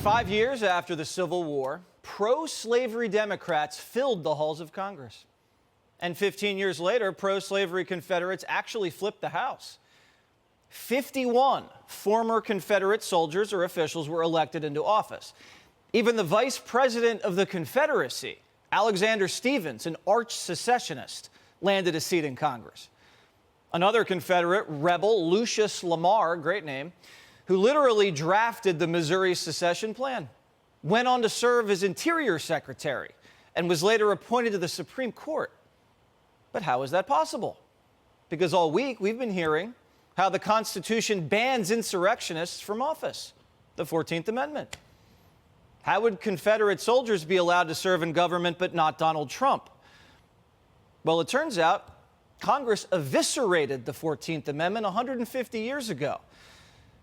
5 years after the Civil War, pro-slavery Democrats filled the halls of Congress. And 15 years later, pro-slavery Confederates actually flipped the House. 51 former Confederate soldiers or officials were elected into office. Even the vice president of the Confederacy, Alexander Stephens, an arch secessionist, landed a seat in Congress. Another Confederate rebel, Lucius Lamar, great name, who literally drafted the Missouri Secession Plan, went on to serve as Interior Secretary and was later appointed to the Supreme Court. But how is that possible? Because all week we've been hearing how the Constitution bans insurrectionists from office, the 14th Amendment. How would Confederate soldiers be allowed to serve in government but not Donald Trump? Well, it turns out Congress eviscerated the 14th Amendment 150 years ago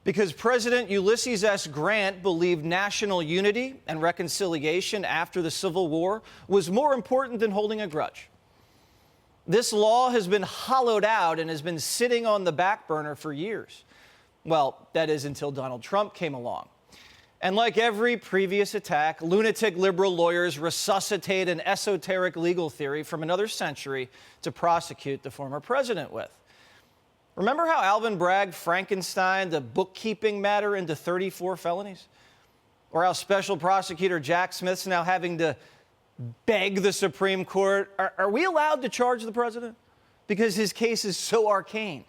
because President Ulysses S. Grant believed national unity and reconciliation after the Civil War was more important than holding a grudge. This law has been hollowed out and has been sitting on the back burner for years. Well, that is until Donald Trump came along. And like every previous attack, lunatic liberal lawyers resuscitate an esoteric legal theory from another century to prosecute the former president with. Remember how Alvin Bragg Frankensteined the bookkeeping matter into 34 felonies? Or how Special Prosecutor Jack Smith's now having to beg the Supreme Court, are we allowed to charge the president? Because his case is so arcane.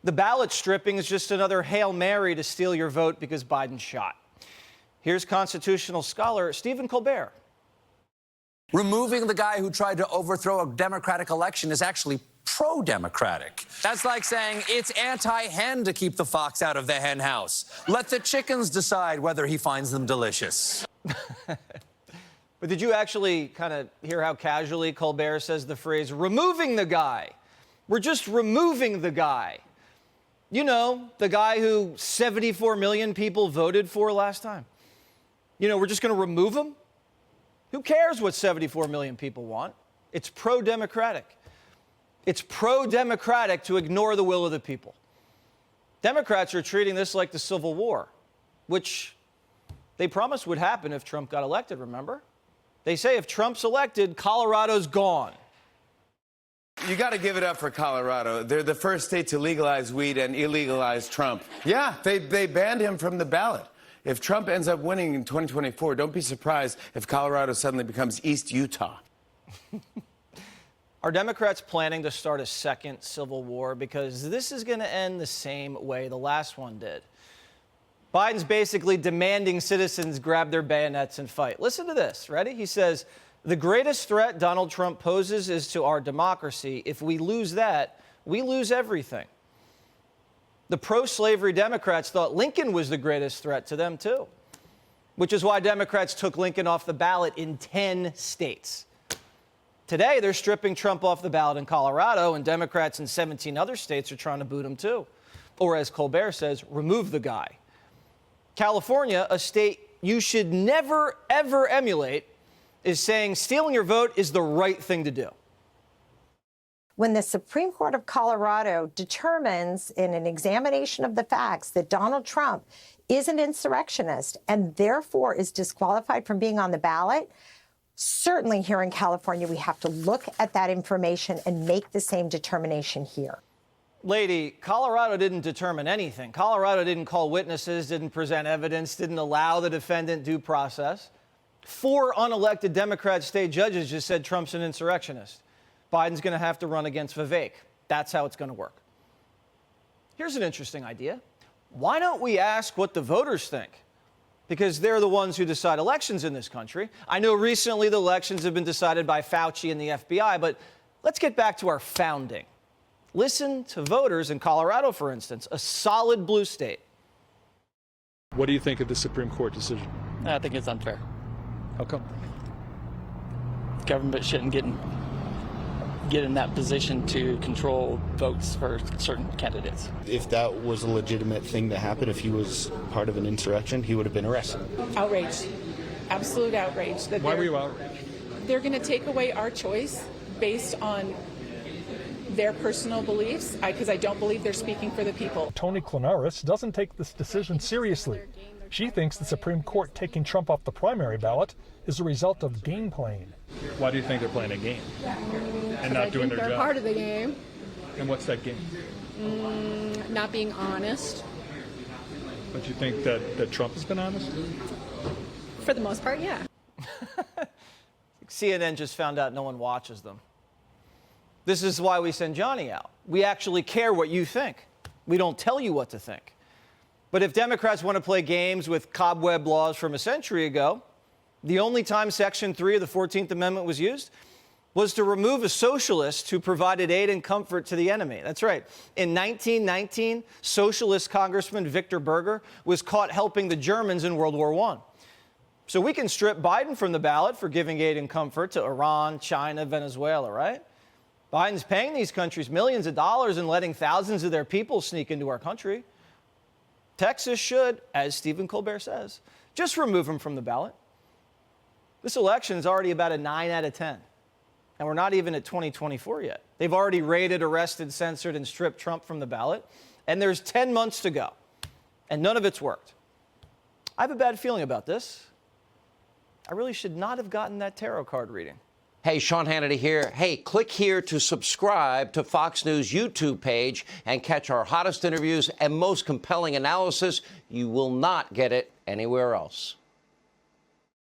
The ballot stripping is just another Hail Mary to steal your vote because Biden's shot. Here's constitutional scholar Stephen Colbert. Removing the guy who tried to overthrow a democratic election is actually pro-democratic. That's like saying it's anti-hen to keep the fox out of the hen house. Let the chickens decide whether he finds them delicious. But did you actually kind of hear how casually Colbert says the phrase, removing the guy? We're just removing the guy. You know, the guy who 74 million people voted for last time. You know, we're just going to remove him? Who cares what 74 million people want? It's pro-democratic. It's pro-democratic to ignore the will of the people. Democrats are treating this like the Civil War, which they promised would happen if Trump got elected, remember? They say if Trump's elected, Colorado's gone. You got to give it up for Colorado. They're the first state to legalize weed and illegalize Trump. Yeah, they banned him from the ballot. If Trump ends up winning in 2024, don't be surprised if Colorado suddenly becomes East Utah. Are Democrats planning to start a second civil war? Because this is going to end the same way the last one did. Biden's basically demanding citizens grab their bayonets and fight. Listen to this. Ready? He says, the greatest threat Donald Trump poses is to our democracy. If we lose that, we lose everything. The pro-slavery Democrats thought Lincoln was the greatest threat to them, too, which is why Democrats took Lincoln off the ballot in 10 states. Today, they're stripping Trump off the ballot in Colorado, and Democrats in 17 other states are trying to boot him, too. Or, as Colbert says, remove the guy. California, a state you should never, ever emulate, is saying stealing your vote is the right thing to do. When the Supreme Court of Colorado determines in an examination of the facts that Donald Trump is an insurrectionist and therefore is disqualified from being on the ballot, certainly here in California, we have to look at that information and make the same determination here. Lady, Colorado didn't determine anything. Colorado didn't call witnesses, didn't present evidence, didn't allow the defendant due process. 4 unelected Democrat state judges just said Trump's an insurrectionist. Biden's going to have to run against Vivek. That's how it's going to work. Here's an interesting idea. Why don't we ask what the voters think? Because they're the ones who decide elections in this country. I know recently the elections have been decided by Fauci and the FBI, but let's get back to our founding. Listen to voters in Colorado, for instance, a solid blue state. What do you think of the Supreme Court decision? I think it's unfair. How come? Government shouldn't get in that position to control votes for certain candidates. If that was a legitimate thing that happened, if he was part of an insurrection, he would have been arrested. Outraged. Absolute outrage. Why were you outraged? They're going to take away our choice based on their personal beliefs, because I don't believe they're speaking for the people. Tony Klanaris doesn't take this decision seriously. She thinks the Supreme Court taking Trump off the primary ballot is a result of game playing. Why do you think they're playing a game and not doing their job? They're part of the game. And what's that game? Not being honest. But you think that Trump has been honest? For the most part, yeah. CNN just found out no one watches them. This is why we send Johnny out. We actually care what you think. We don't tell you what to think. But if Democrats want to play games with cobweb laws from a century ago, the only time Section 3 of the 14th Amendment was used was to remove a socialist who provided aid and comfort to the enemy. That's right. In 1919, socialist Congressman Victor Berger was caught helping the Germans in World War I. So we can strip Biden from the ballot for giving aid and comfort to Iran, China, Venezuela, right? Biden's paying these countries millions of dollars and letting thousands of their people sneak into our country. Texas should, as Stephen Colbert says, just remove him from the ballot. This election is already about a 9 out of 10. And we're not even at 2024 yet. They've already raided, arrested, censored, and stripped Trump from the ballot. And there's 10 months to go. And none of it's worked. I have a bad feeling about this. I really should not have gotten that tarot card reading. Hey, Sean Hannity here. Hey, click here to subscribe to Fox News YouTube page and catch our hottest interviews and most compelling analysis. You will not get it anywhere else.